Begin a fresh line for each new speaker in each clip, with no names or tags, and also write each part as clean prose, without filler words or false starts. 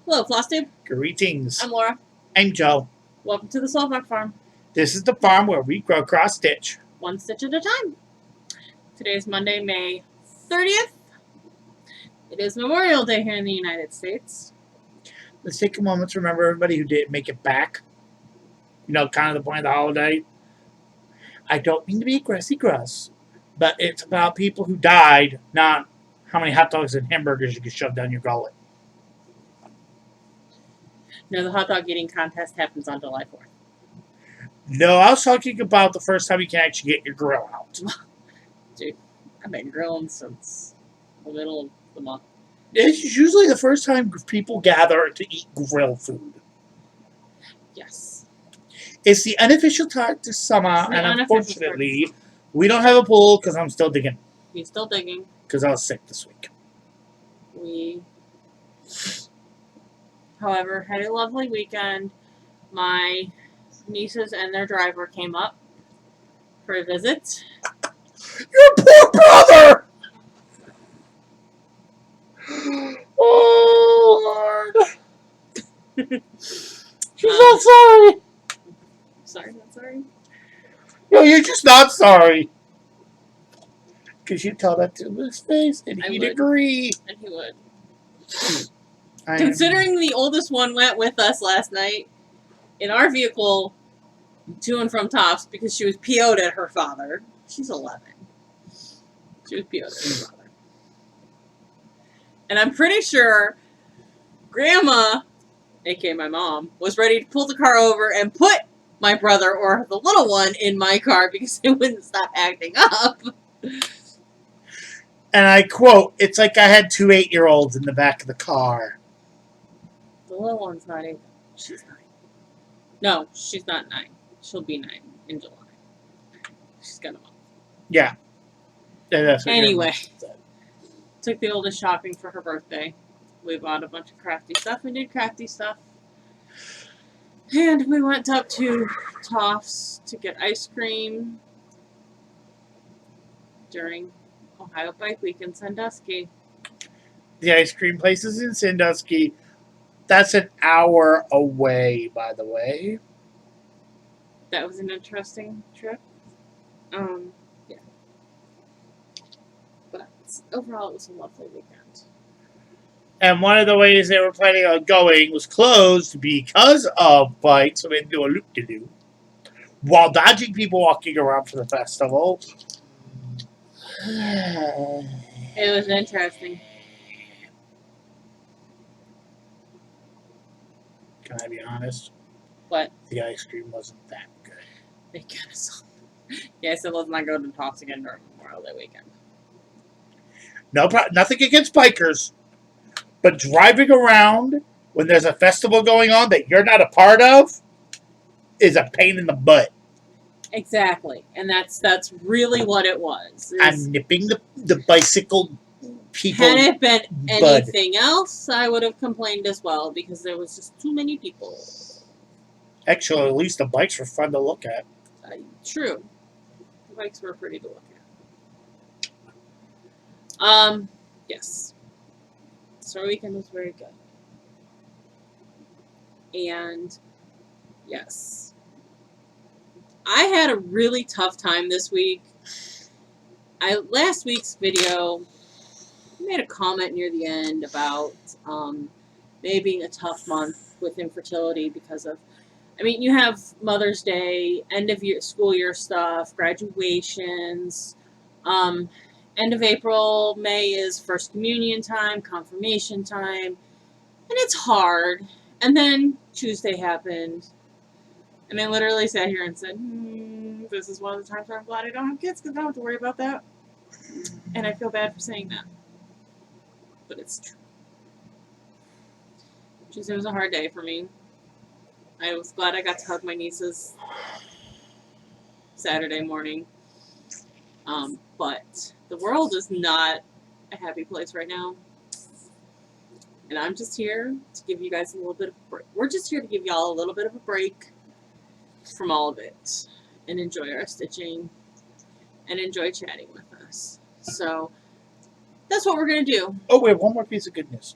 Hello, Flosstube.
Greetings.
I'm Laura.
I'm Joe.
Welcome to the Slovak Farm.
This is the farm where we grow cross stitch.
One stitch at a time. Today is Monday, May 30th. It is Memorial Day here in the United States.
Let's take a moment to remember everybody who didn't make it back. You know, kind of the point of the holiday. I don't mean to be aggressy, but it's about people who died, not how many hot dogs and hamburgers you can shove down your gullet.
No, the hot dog eating contest happens on July 4th.
No, I was talking about the first time you can actually get your grill out.
Dude, I've been grilling since the middle of the month.
It's usually the first time people gather to eat grill food.
Yes.
It's the unofficial time to summer, and unfortunately, we don't have a pool because I'm still digging.
He's still digging.
Because I was sick this week.
We, however, had a lovely weekend. My nieces and their driver came up for a visit.
Your poor brother! Oh, Lord. She's not sorry.
Sorry, not sorry.
No, you're just not sorry. Because you tell that to his face, and he'd agree.
And he would. Considering the oldest one went with us last night in our vehicle to and from Tops because she was PO'd at her father. She's 11. She was PO'd at her father. And I'm pretty sure Grandma, aka my mom, was ready to pull the car over and put my brother or the little one in my car because it wouldn't stop acting up.
And I quote, "It's like I had two 8-year-olds in the back of the car."
The little one's not 8. She's 9. No, she's not 9. She'll be 9 in July. She's got a month.
Yeah. That's what
anyway, took the oldest shopping for her birthday. We bought a bunch of crafty stuff and did crafty stuff. And we went up to Toff's to get ice cream during Ohio Bike Week in Sandusky.
The ice cream place is in Sandusky. That's an hour away, by the way.
That was an interesting trip. Yeah. But overall, it was a lovely weekend.
And one of the ways they were planning on going was closed because of bikes, so they had to do a loop-de-doo. While dodging people walking around for the festival.
It was interesting.
Can I be honest?
What?
The ice cream wasn't that good.
They kind of saw. Yeah, so let's not go to Tops again during Memorial Day weekend.
No, nothing against bikers, but driving around when there's a festival going on that you're not a part of is a pain in the butt.
Exactly, and that's really what it was.
I'm nipping the bicycle people.
Had it been anything else, I would have complained as well because there was just too many people.
Actually, at least the bikes were fun to look at.
True, the bikes were pretty to look at. Yes. So our weekend was very good, and yes, I had a really tough time this week. Last week's video, I made a comment near the end about May being a tough month with infertility because of, I mean, you have Mother's Day, end of year, school year stuff, graduations, end of April, May is First Communion time, confirmation time, and it's hard. And then Tuesday happened. And I literally sat here and said, this is one of the times where I'm glad I don't have kids because I don't have to worry about that. And I feel bad for saying that. But it's true. Tuesday was a hard day for me. I was glad I got to hug my nieces Saturday morning. But the world is not a happy place right now. And I'm just here to give you guys a little bit of a break. We're just here to give y'all a little bit of a break from all of it and enjoy our stitching and enjoy chatting with us. So that's what we're going to do.
Oh, we have one more piece of good news.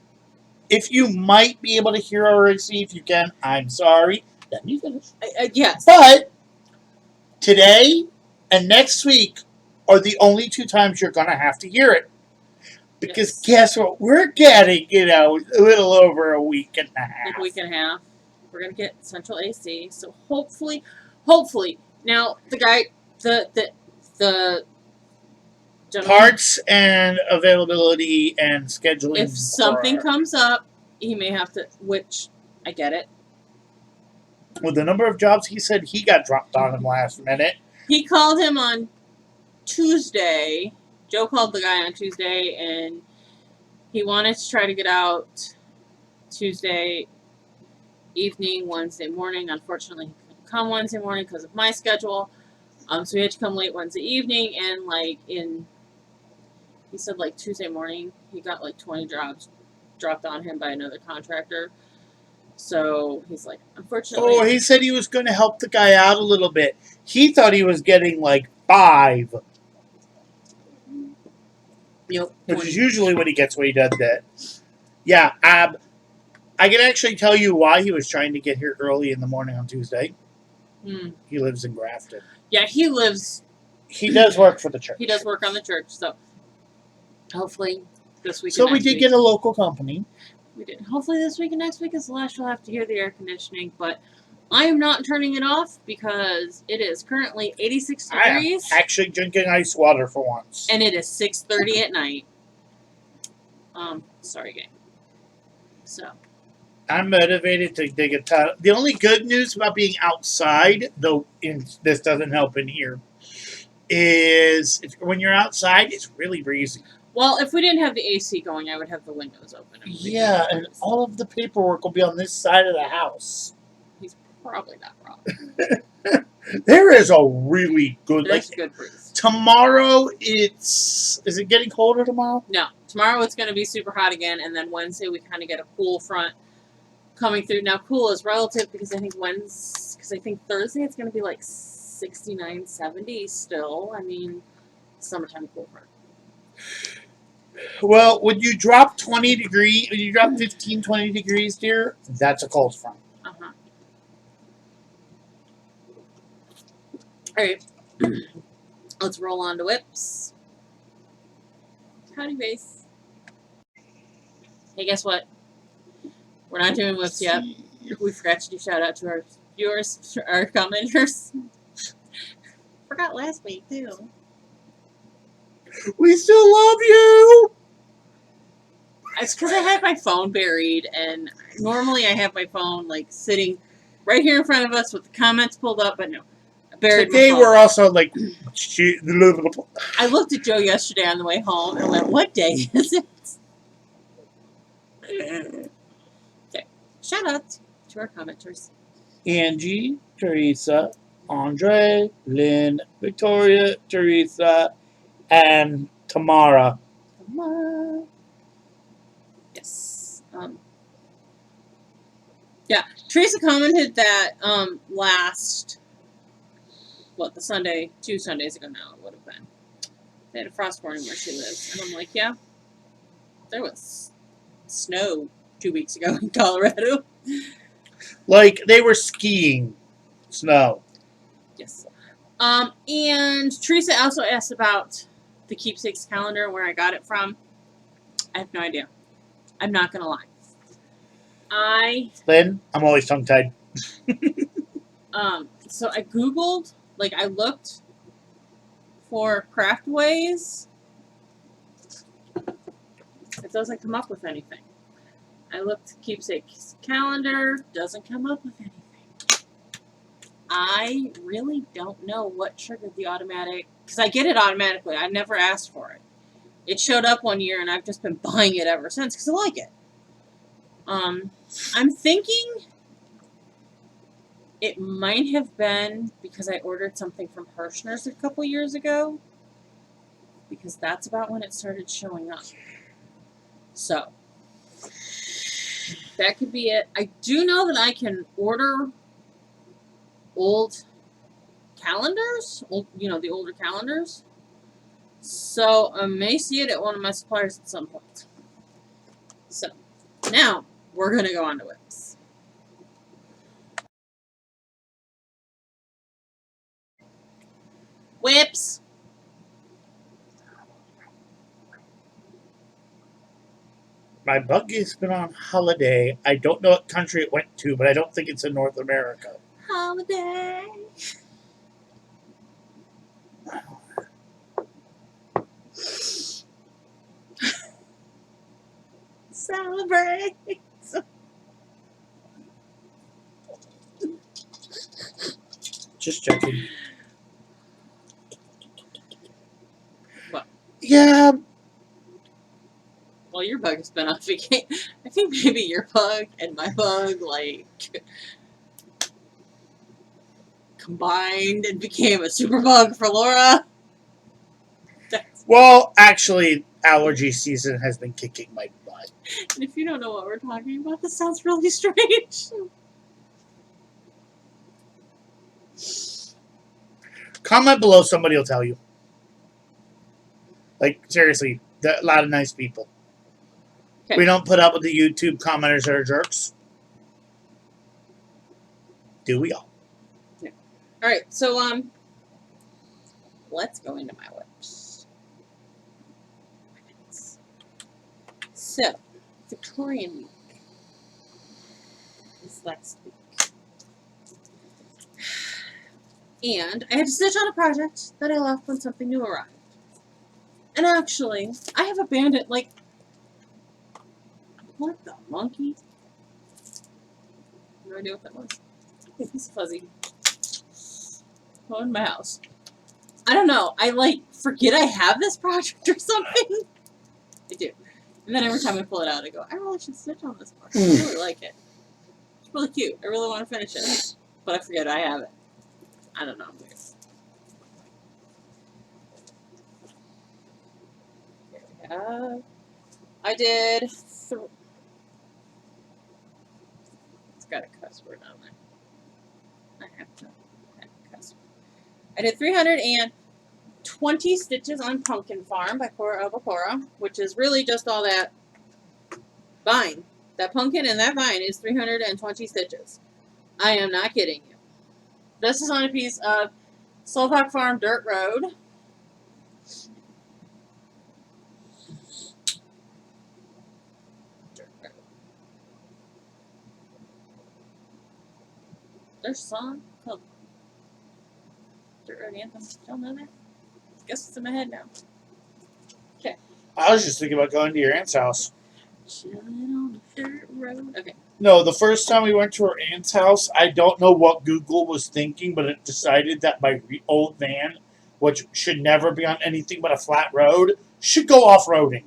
If you might be able to hear our AC, if you can, I'm sorry. Let me finish.
Yes.
But today and next week are the only 2 times you're going to have to hear it. Because guess what? We're getting, a little over a week and a half.
Like a week and a half. We're going to get central AC. So hopefully. Now, the guy, the gentleman,
Parts and availability and scheduling.
if something comes up, he may have to, which I get it.
With the number of jobs he said he got dropped on him last minute.
He called him on Tuesday. Joe called the guy on Tuesday, and he wanted to try to get out Tuesday evening, Wednesday morning. Unfortunately, he couldn't come Wednesday morning because of my schedule. So he had to come late Wednesday evening, and he said Tuesday morning, he got 20 jobs dropped on him by another contractor. So he's like, unfortunately.
Oh, he said he was going to help the guy out a little bit. He thought he was getting 5.
Yep.
Which is usually what he gets when he does that. Yeah, I can actually tell you why he was trying to get here early in the morning on Tuesday. He lives in Grafton.
Yeah, he lives.
He does work for the church.
He does work on the church, so hopefully this week.
So we did get a local company.
We did. Hopefully this week and next week is the last you'll have to hear the air conditioning, but I am not turning it off because it is currently 86 degrees.
I am actually drinking ice water for once.
And it is 6:30 at night. Sorry, gang. So.
I'm motivated to dig a ton. The only good news about being outside, though this doesn't help in here, is when you're outside, it's really breezy.
Well, if we didn't have the AC going, I would have the windows open.
Yeah, and all of the paperwork will be on this side of the house.
He's probably not wrong.
There is a really good.
There's good breeze.
Tomorrow, is it getting colder tomorrow?
No, tomorrow it's going to be super hot again, and then Wednesday we kind of get a cool front coming through. Now, cool is relative because I think Thursday it's going to be 69, 70 still. I mean, summertime cool front.
Well, when you drop 20 degrees, when you drop 15, 20 degrees, dear, that's a cold front.
Uh-huh. All right. Let's roll on to whips. Howdy, base. Hey, guess what? We're not doing whips yet. We forgot to do shout out to our viewers, our commenters. Forgot last week, too.
We still love you!
It's because I had my phone buried, and normally I have my phone sitting right here in front of us with the comments pulled up, but no. I buried
Today
my phone.
we're also
I looked at Joe yesterday on the way home and went, what day is it? Okay. Shout out to our commenters.
Angie, Teresa, Andre, Lynn, Victoria, Teresa, and Tamara.
Yes. Yeah. Teresa commented that the Sunday, 2 Sundays ago now it would have been. They had a frost warning where she lives. And I'm like, yeah, there was snow 2 weeks ago in Colorado.
They were skiing snow.
Yes. And Teresa also asked about the keepsakes calendar and where I got it from. I have no idea. I'm not going to lie.
Lynn, I'm always tongue-tied.
So I Googled, I looked for Craftways. It doesn't come up with anything. I looked keepsakes calendar, doesn't come up with anything. I really don't know what triggered the automatic, because I get it automatically. I never asked for it. It showed up one year, and I've just been buying it ever since because I like it. I'm thinking it might have been because I ordered something from Hirschner's a couple years ago, because that's about when it started showing up. So, that could be it. I do know that I can order old calendars, the older calendars. So I may see it at one of my suppliers at some point. So Now, we're going to go on to whips. Whips.
My buggy's been on holiday. I don't know what country it went to, but I don't think it's in North America.
Holiday. Celebrate.
Just checking.
What?
Yeah.
Well, your bug has been on vacation. I think maybe your bug and my bug, like, combined and became a super bug for Laura.
Well, actually, allergy season has been kicking my butt.
And if you don't know what we're talking about, this sounds really strange.
Comment below, somebody will tell you. Like, seriously, a lot of nice people.
Okay.
We don't put up with the YouTube commenters that are jerks. Do we all?
Yeah. All right, so let's go into my whips. So, Victorian week is last week. And I had to stitch on a project that I left when something new arrived. And actually, I have abandoned, like, what the monkey? No idea what that was. It's fuzzy. Oh, in my house. I don't know. I, like, forget I have this project or something. I do. And then every time I pull it out, I go, I really should stitch on this part. I really like it. It's really cute. I really want to finish it. But I forget I have it. I don't know. Here we have. I did. It's got a cuss word on there. I have to have a cuss word. I did 320 stitches on Pumpkin Farm by Cora Albacora, which is really just all that vine. That pumpkin and that vine is 320 stitches. I am not kidding you. This is on a piece of Slovak Farm Dirt Road. There's a song called Dirt Road Anthem. Y'all know that? I guess it's in my head now. Okay.
I was just thinking about going to your aunt's house.
Chilling on the dirt road. Okay.
No, the first time we went to her aunt's house, I don't know what Google was thinking, but it decided that my old van, which should never be on anything but a flat road, should go off-roading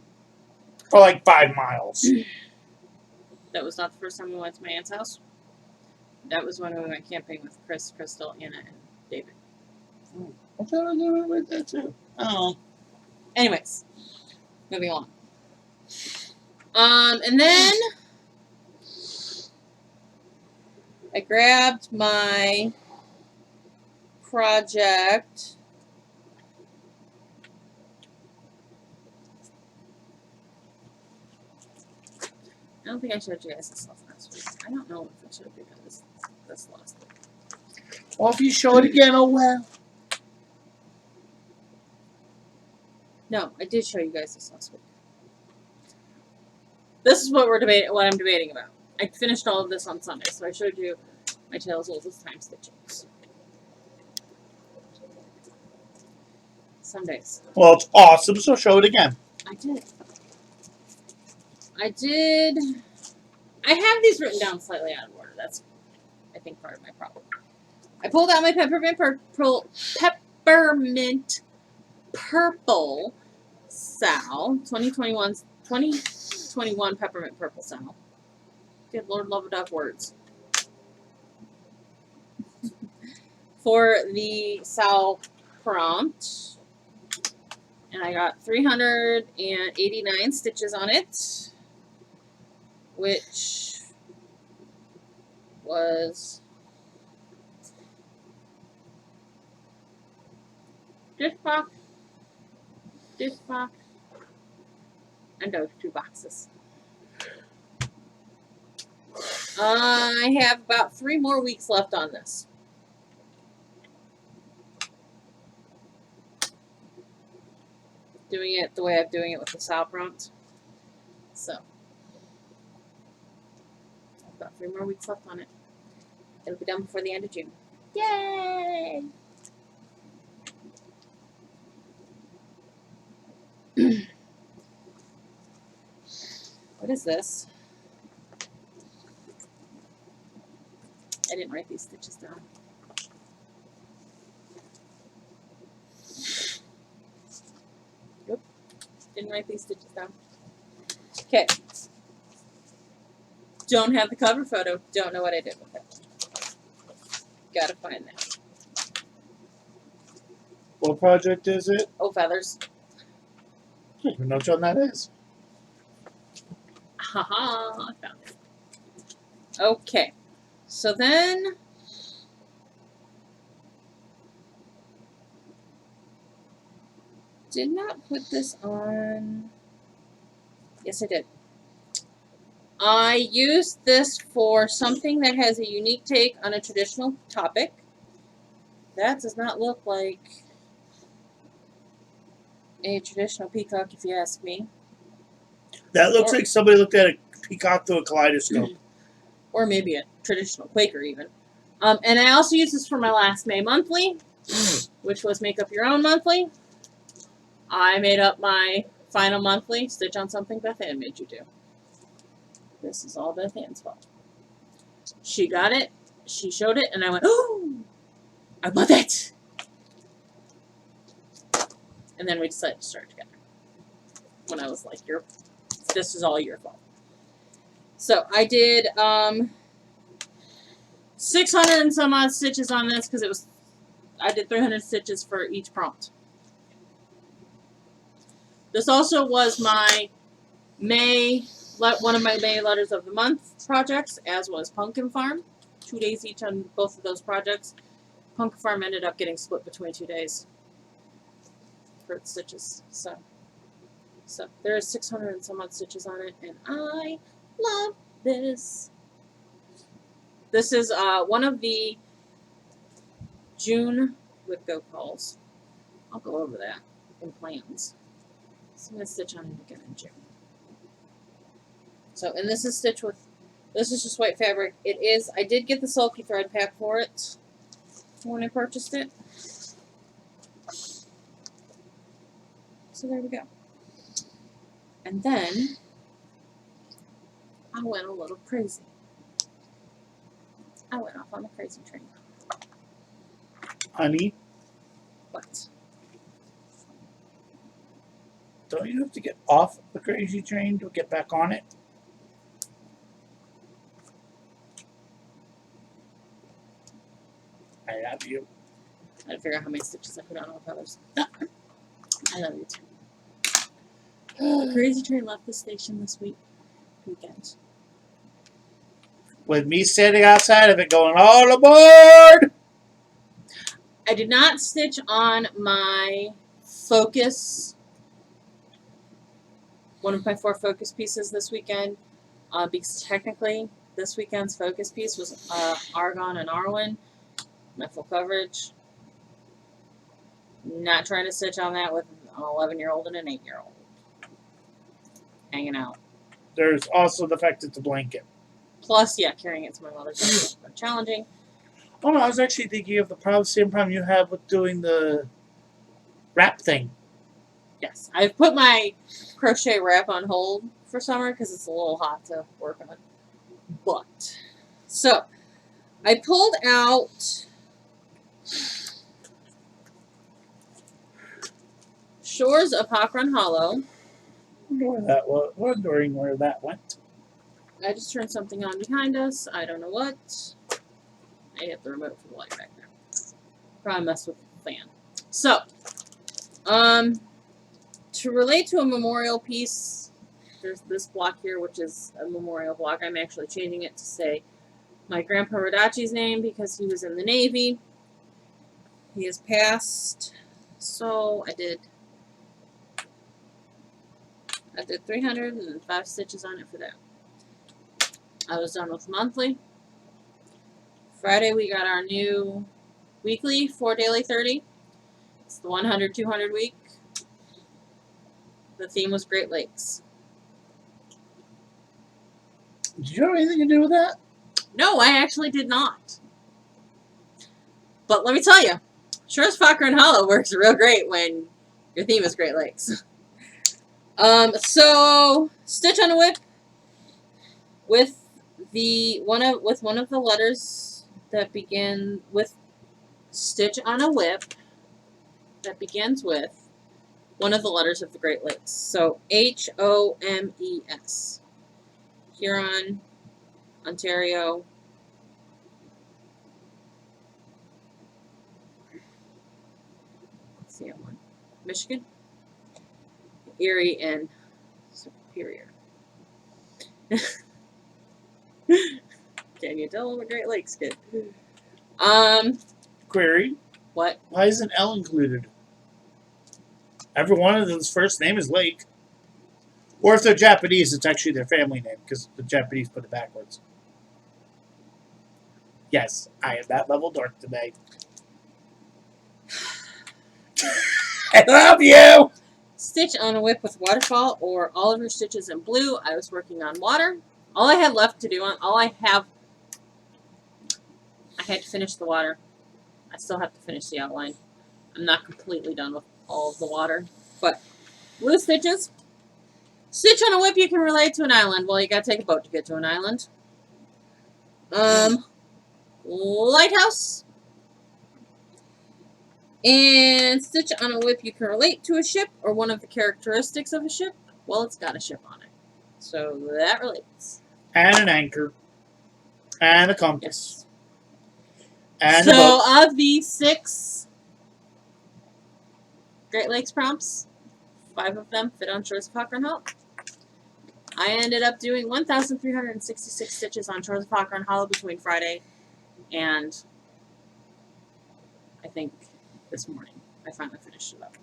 for like 5 miles.
That was not the first time we went to my aunt's house. That was when we went camping with Chris, Crystal, Anna, and David.
I thought I was with that too. Oh.
Anyways, moving on. And then I grabbed my project. I don't think I showed you guys this last week. I don't know if I showed you guys this last week.
Well, if you show it again, oh well.
No, I did show you guys this last week. This is what we're debating. What I'm debating about. I finished all of this on Sunday, so I showed you my Tales Oldest Time stitchings. Sundays.
Well, it's awesome, so show it again.
I did. I have these written down slightly out of order. That's, I think, part of my problem. I pulled out my peppermint purple Sal, 2021 peppermint purple Sal. Good Lord, love enough words. For the Sal prompt. And I got 389 stitches on it, which was this box, and those 2 boxes. I have about 3 more weeks left on this. Doing it the way I'm doing it with the sow prompt. So, I've got 3 more weeks left on it. It'll be done before the end of June. Yay! What is this? I didn't write these stitches down. Nope. Didn't write these stitches down. Okay. Don't have the cover photo. Don't know what I did with it. Gotta find that.
What project is it?
Oh, feathers.
I don't even know which one that is.
Haha, I found it. Okay. So then, did not put this on. Yes, I did. I used this for something that has a unique take on a traditional topic. That does not look like a traditional peacock, if you ask me.
That looks like somebody looked at a peacock through a kaleidoscope.
Or maybe a traditional Quaker, even. And I also used this for my last May monthly, which was Make Up Your Own monthly. I made up my final monthly, Stitch on Something Beth Ann made you do. This is all Beth Ann's fault. She got it, she showed it, and I went, oh, I love it! And then we decided to start together. When I was like, this is all your fault. So I did 600 and some odd stitches on this because I did 300 stitches for each prompt. This also was my one of my May Letters of the Month projects, as was Pumpkin Farm. 2 days each on both of those projects. Pumpkin Farm ended up getting split between 2 days for its stitches. So there is 600 and some odd stitches on it, and I love this. This is one of the June Whitgo calls. I'll go over that in plans. So I'm going to stitch on it again in June. So, and this is stitched with, this is just white fabric. It is, I did get the sulky thread pack for it when I purchased it. So there we go. And then I went a little crazy. I went off on the crazy train.
Honey,
What?
don't you have to get off the crazy train to get back on it? I love you.
I had to figure out how many stitches I put on all feathers. I love you too. The crazy train left the station this weekend.
With me standing outside of it going, all aboard!
I did not stitch on my focus, one of my 4 focus pieces this weekend, because technically this weekend's focus piece was Argon and Arwen, my full coverage. Not trying to stitch on that with an 11-year-old and an 8-year-old. Hanging out.
There's also the fact it's a blanket.
Plus, yeah, carrying it to my mother's house has been challenging.
Oh no, I was actually thinking of the same problem you have with doing the wrap thing.
Yes, I've put my crochet wrap on hold for summer because it's a little hot to work on. But, so, I pulled out Shores of Hawk Run Hollow.
Wondering where that went.
I just turned something on behind us. I don't know what. I hit the remote for the light back there. Probably messed with the fan. So, to relate to a memorial piece, there's this block here, which is a memorial block. I'm actually changing it to say my Grandpa Radachi's name because he was in the Navy. He has passed. So, I did 305 stitches on it for that. I was done with monthly. Friday we got our new weekly for Daily 30. It's the 100-200 week. The theme was Great Lakes.
Did you have anything to do with that?
No, I actually did not. But let me tell you, Shores, Fokker, and Hollow works real great when your theme is Great Lakes. So stitch on a whip with one of the letters that begin with stitch on a whip that begins with one of the letters of the Great Lakes. So HOMES. Huron, Ontario, let's see one. Michigan, Erie, and Superior. Can you tell I'm a Great Lakes kid?
Query.
What?
Why isn't L included? Every one of them's first name is Lake. Or if they're Japanese, it's actually their family name, because the Japanese put it backwards. Yes, I am that level dork today. I love you!
Stitch on a whip with waterfall or all of your stitches in blue. I was working on water. All I had left to do, I had to finish the water. I still have to finish the outline. I'm not completely done with all of the water. But blue stitches. Stitch on a whip you can relate to an island. Well, you gotta take a boat to get to an island. Lighthouse. And stitch on a whip you can relate to a ship or one of the characteristics of a ship. Well, it's got a ship on it. So that relates.
And an anchor. And a compass. And
so
a boat.
of the 6 Great Lakes prompts, 5 of them fit on Shores of Fokker and Hollow. I ended up doing 1,366 stitches on Shores of Fokker and Hollow between Friday and I think this morning. I finally finished it up.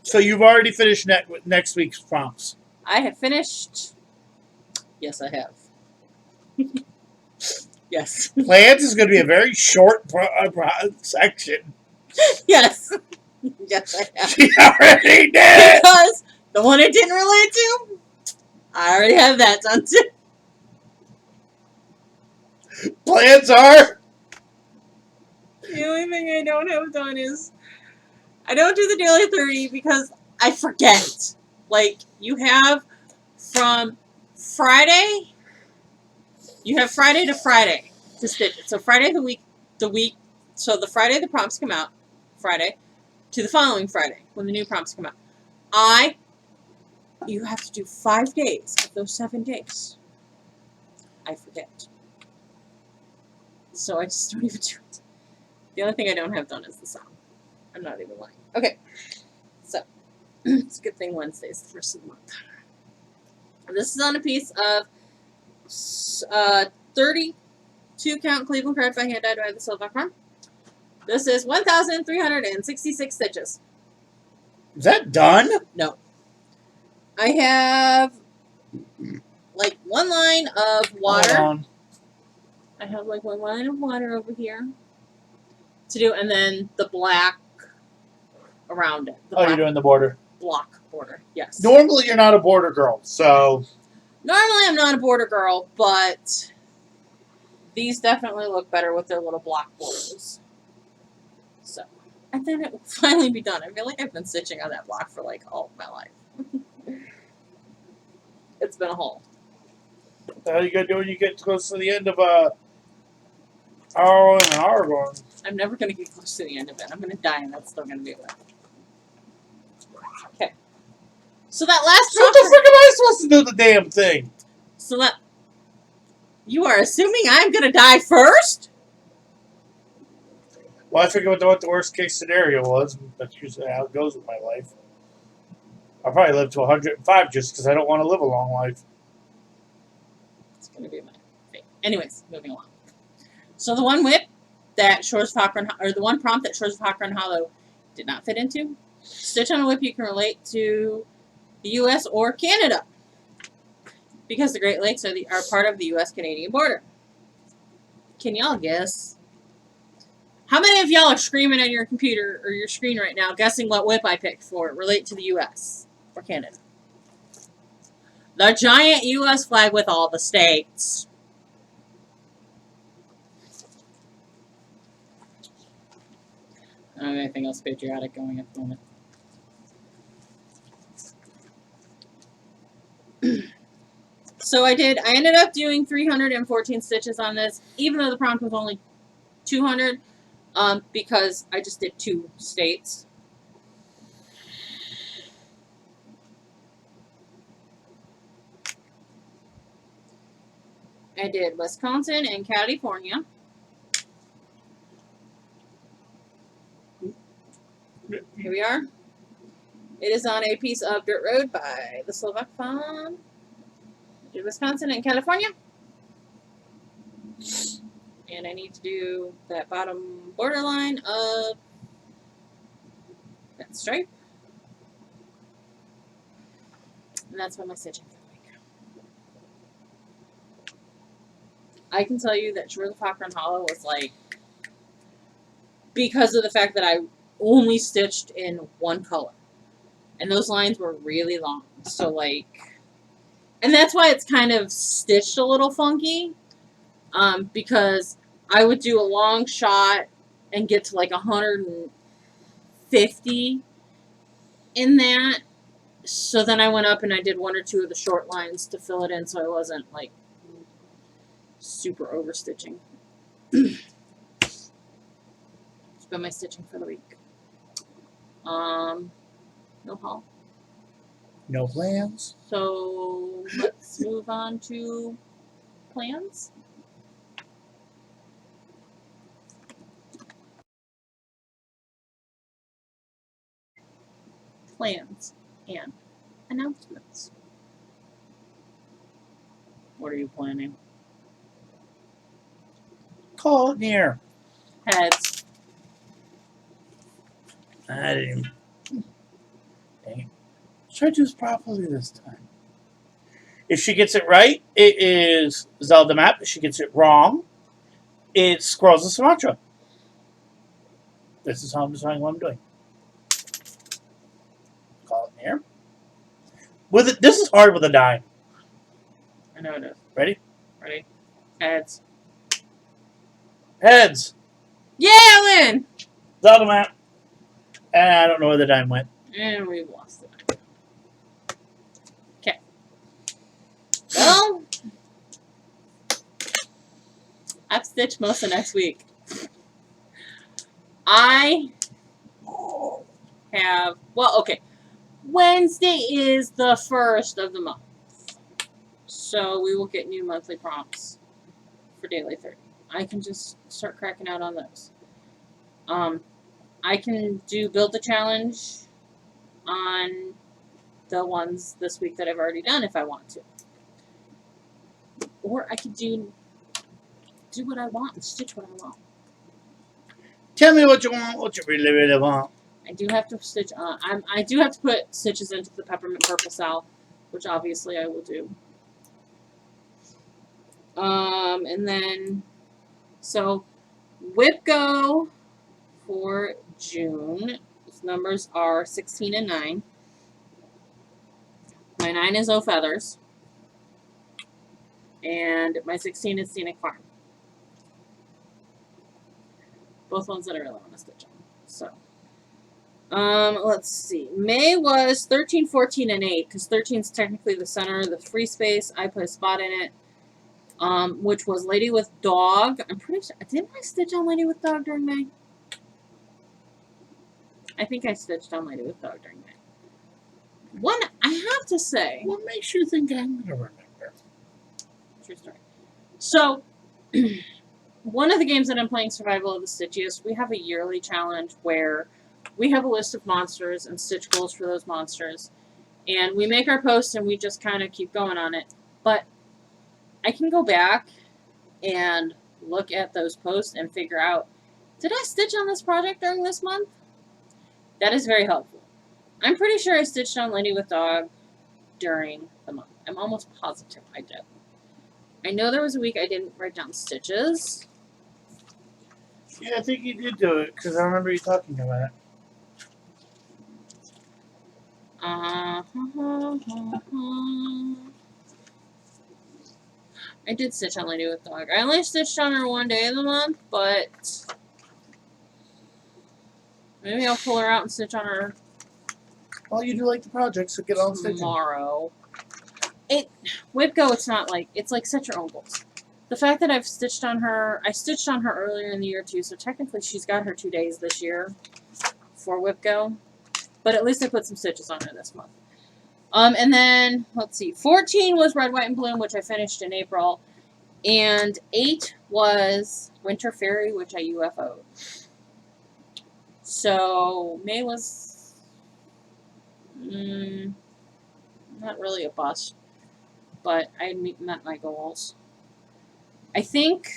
So you've already finished next week's prompts.
I have finished. Yes, I have. Yes.
Plans is going to be a very short section.
Yes. Yes, I have.
She already did!
Because the one I didn't relate to, I already have that done too.
Plans are...
The only thing I don't have done is I don't do the Daily 30 because I forget. Like, you have from Friday, you have Friday to Friday to stitch it. So Friday so the Friday the prompts come out, Friday, to the following Friday when the new prompts come out. You have to do 5 days of those 7 days. I forget. So I just don't even do it. The only thing I don't have done is the song. I'm not even lying. Okay. So, it's a good thing Wednesday's the first of the month. This is on a piece of 32 count Cleveland thread by hand dyed by the Slovak Farm. This is 1,366 stitches.
Is that done?
No. I have like one line of water.
Hold on.
I have like one line of water over here to do, and then the black around it.
You're doing the border.
Block border, yes.
Normally you're not a border girl, so...
Normally I'm not a border girl, but these definitely look better with their little block borders. So, and then it will finally be done. I feel like I've been stitching on that block for like all of my life. It's been a haul.
How you gonna do when you get close to the end of hour and an hour going?
I'm never going to get close to the end of it. I'm going to die, and that's still going to be a while. Okay. So that last
So what the frick am I supposed to do the damn thing?
So that... You are assuming I'm going to die first?
Well, I figured what the worst case scenario was. That's usually how it goes with my life. I'll probably live to 105 just because I don't want to live a long life.
It's going to be my fate. Anyways, moving along. So the one whip that Shores of Fokker or the one prompt that Shores of Fokker and Hollow did not fit into. Stitch on a whip you can relate to the U.S. or Canada. Because the Great Lakes are part of the U.S.-Canadian border. Can y'all guess? How many of y'all are screaming at your computer or your screen right now, guessing what whip I picked for it relate to the U.S. or Canada? The giant U.S. flag with all the states. I don't have anything else patriotic going at the moment. So I ended up doing 314 stitches on this, even though the prompt was only 200, because I just did 2 states. I did Wisconsin and California. Here we are. It is on a piece of dirt road by the Slovak Farm. I did Wisconsin and California. And I need to do that bottom borderline of that stripe. And that's what my stitching for the week. I can tell you that Shores of Hawthorne Hollow was like, because of the fact that I only stitched in one color. And those lines were really long. So like, and that's why it's kind of stitched a little funky. Because I would do a long shot and get to like 150 in that. So then I went up and I did 1 or 2 of the short lines to fill it in so I wasn't like super over stitching. It's been my stitching for the week. No haul.
No plans.
So let's move on to plans. Plans and announcements. What are you planning?
Call it near.
Heads.
I didn't. Dang it. Try to do this properly this time. If she gets it right, it is Zelda map. If she gets it wrong, it's Squirrels of Sumatra. This is how I'm deciding what I'm doing. Call it near. With it, this is hard with a dime.
I know it is.
Ready?
Ready? Heads.
Heads.
Yeah, I win!
Zelda map. And I don't know where the dime went.
And we've lost it. Okay. Well, I've stitched most of next week. I have, well, okay. Wednesday is the 1st of the month. So we will get new monthly prompts for Daily 30. I can just start cracking out on those. I can do Build the Challenge on the ones this week that I've already done if I want to. Or I could do what I want and stitch what I want.
Tell me what you want, what you really, really want.
I do have to stitch on. I do have to put stitches into the peppermint purple salve, which obviously I will do. And then, so Whip Go for June. Its numbers are 16 and 9. My 9 is O Feathers. And my 16 is Scenic Farm. Both ones that I really want to stitch on. So, let's see. May was 13, 14, and 8, because 13 is technically the center of the free space. I put a spot in it, which was Lady with Dog. I'm pretty sure, didn't I stitch on Lady with Dog during May? I think I stitched on Lady with Dog during May. One, I have to say.
What makes you think I'm going to remember?
True story. So, one of the games that I'm playing, Survival of the Stitchiest, we have a yearly challenge where we have a list of monsters and stitch goals for those monsters. And we make our posts and we just kind of keep going on it. But I can go back and look at those posts and figure out, did I stitch on this project during this month? That is very helpful. I'm pretty sure I stitched on Lady with Dog during the month. I'm almost positive I did. I know there was a week I didn't write down stitches.
Yeah, I think you did do it because I remember you talking about it.
I did stitch on Lady with Dog. I only stitched on her one day of the month, but maybe I'll pull her out and stitch on her
Well, you do like the project, so get on stitching.
tomorrow. Whipco, it's like set your own goals. The fact that I stitched on her earlier in the year too, so technically she's got her 2 days this year for Whipco. But at least I put some stitches on her this month. And then, let's see, 14 was Red, White, and Bloom, which I finished in April. And 8 was Winter Fairy, which I UFO'd. So, May was not really a bust, but I met my goals. I think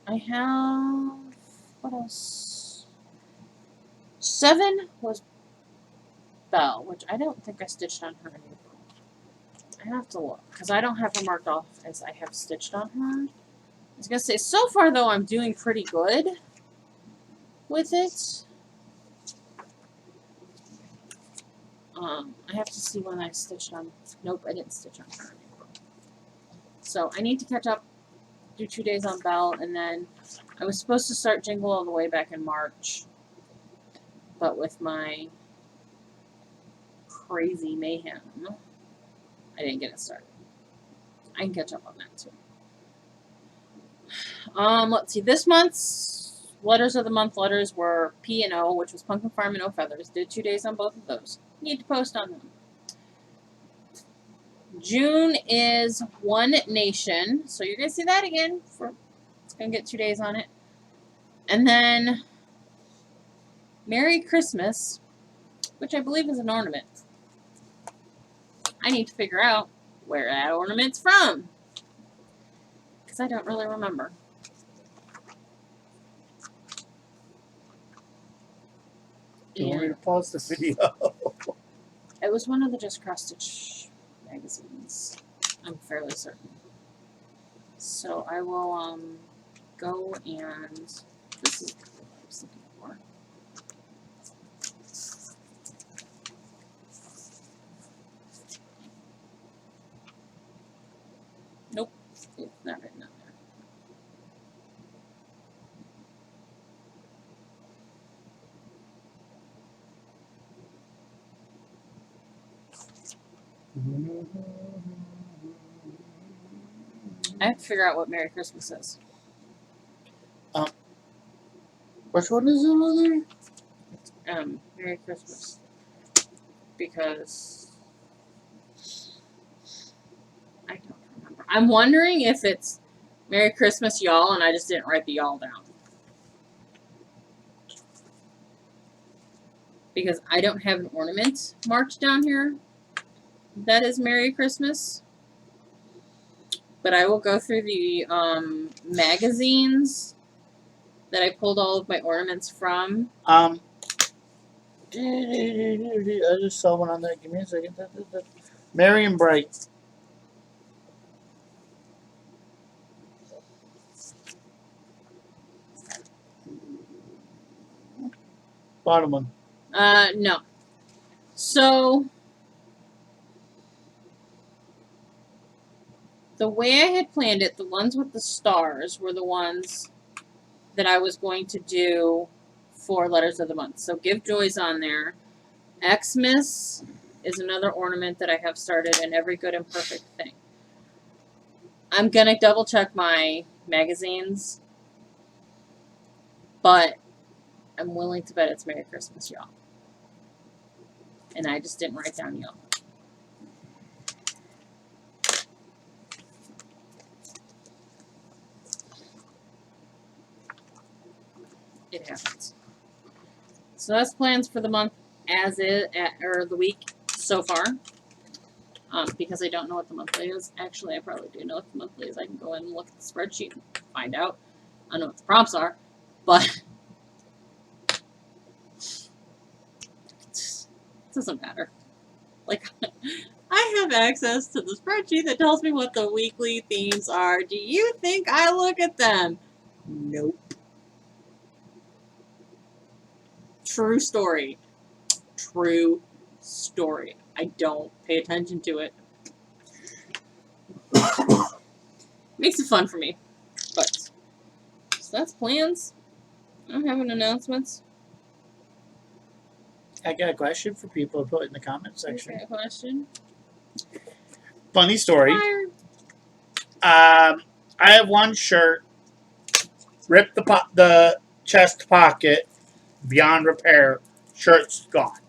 I have, what else? 7 was Belle, which I don't think I stitched on her in April. I have to look, because I don't have her marked off as I have stitched on her. I was going to say, so far though, I'm doing pretty good with it. I have to see when I stitched on, nope, I didn't stitch on her in April. So I need to catch up, do 2 days on Belle, and then I was supposed to start Jingle All the Way back in March, but with my crazy mayhem, I didn't get it started. I can catch up on that too. Let's see. This month's letters of the month letters were P and O, which was Pumpkin Farm and O Feathers. Did 2 days on both of those. Need to post on them. June is One Nation, so you're gonna see that again. It's gonna get 2 days on it. And then Merry Christmas, which I believe is an ornament. I need to figure out where that ornament's from, because I don't really remember.
You want me to pause the video?
It was one of the Just Cross Stitch magazines, I'm fairly certain. So I will go and, this is what I was looking for. Nope, it's not written on there. I have to figure out what Merry Christmas is.
Which one is it over there?
Merry Christmas. Because I don't remember. I'm wondering if it's Merry Christmas, y'all, and I just didn't write the y'all down. Because I don't have an ornament marked down here that is Merry Christmas. But I will go through the magazines that I pulled all of my ornaments from.
I just saw one on there. Give me a second. Merry and Bright. Bottom one.
No. So, the way I had planned it, the ones with the stars were the ones that I was going to do for Letters of the Month. So, Give Joy's on there. Xmas is another ornament that I have started, and Every Good and Perfect Thing. I'm going to double check my magazines, but I'm willing to bet it's Merry Christmas, y'all. And I just didn't write down y'all. It happens. So that's plans for the month as is, or the week so far. Because I don't know what the monthly is. Actually, I probably do know what the monthly is. I can go in and look at the spreadsheet and find out. I don't know what the prompts are, but it doesn't matter. Like, I have access to the spreadsheet that tells me what the weekly themes are. Do you think I look at them? Nope. True story. True story. I don't pay attention to it. Makes it fun for me. But, so that's plans. I don't have any announcements.
I got a question for people to put in the comment section.
Okay, question.
Funny story.
Fire.
I have one shirt, ripped the chest pocket, beyond repair. Shirt's gone.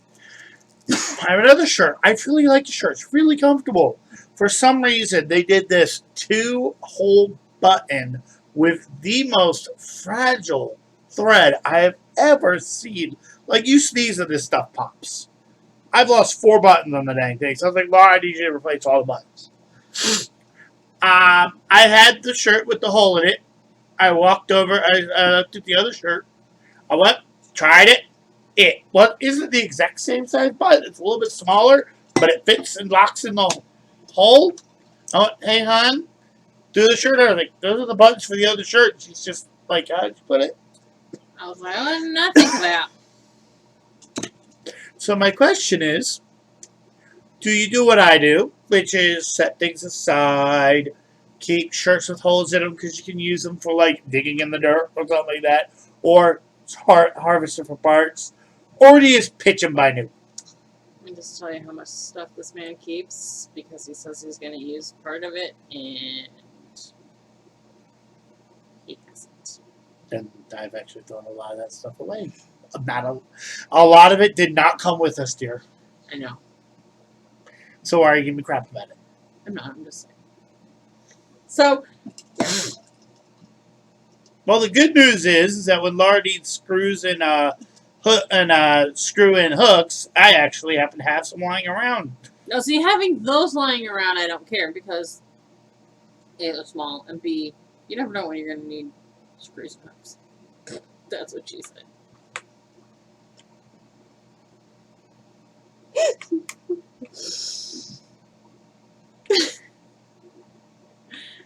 I have another shirt. I really like the shirt. It's really comfortable. For some reason, they did this 2-hole button with the most fragile thread I have ever seen. Like, you sneeze and this stuff pops. I've lost 4 buttons on the dang thing. So I was like, Laura, I need you to replace all the buttons. I had the shirt with the hole in it. I walked over. I looked at the other shirt. I went, tried it. It isn't the exact same size button. It's a little bit smaller, but it fits and locks in the hole. I went, hey, hon, do the shirt. I was like, those are the buttons for the other shirt. She's just like, how'd you put it?
I was like, I did not think of that.
So my question is, do you do what I do, which is set things aside, keep shirts with holes in them because you can use them for, like, digging in the dirt or something like that, or harvesting for parts, or do you just pitch them by new?
Let me just tell you how much stuff this man keeps, because he says he's going to use part of it, and he hasn't.
And I've actually thrown a lot of that stuff away. A lot of it did not come with us, dear.
I know.
So why are you giving me crap about it?
I'm not. I'm just saying. So,
well, the good news is that when Laura needs screws and screw-in hooks, I actually happen to have some lying around.
no, see, having those lying around, I don't care, because A, they're small, and B, you never know when you're going to need screws and hooks. That's what she said.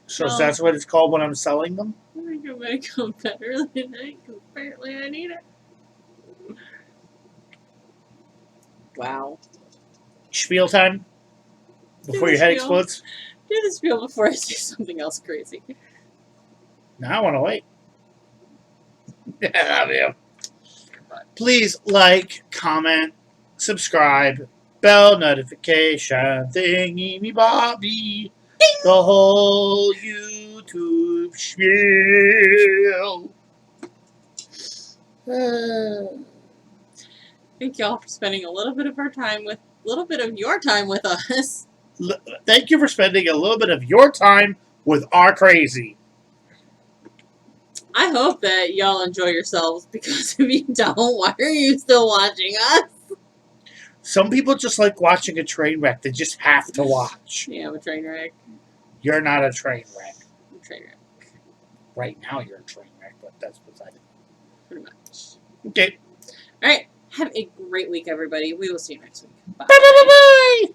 So that's what it's called when I'm selling them?
I think it might come better than that, because apparently I need it. Wow.
Spiel time? Before your head explodes?
Do the spiel before I say something else crazy.
Now I want to wait. Yeah, please like, comment, subscribe, bell notification, thingy me bobby, the whole YouTube spiel.
Thank y'all for spending a little bit of your time with us.
Thank you for spending a little bit of your time with our crazy.
I hope that y'all enjoy yourselves, because if you don't, why are you still watching us?
Some people just like watching a train wreck. They just have to watch.
Yeah, I'm a train wreck.
You're not a train wreck.
I'm a train wreck.
Right now you're a train wreck, but that's beside it.
Pretty much.
Okay.
Alright, have a great week, everybody. We will see you next week. Bye.
Bye.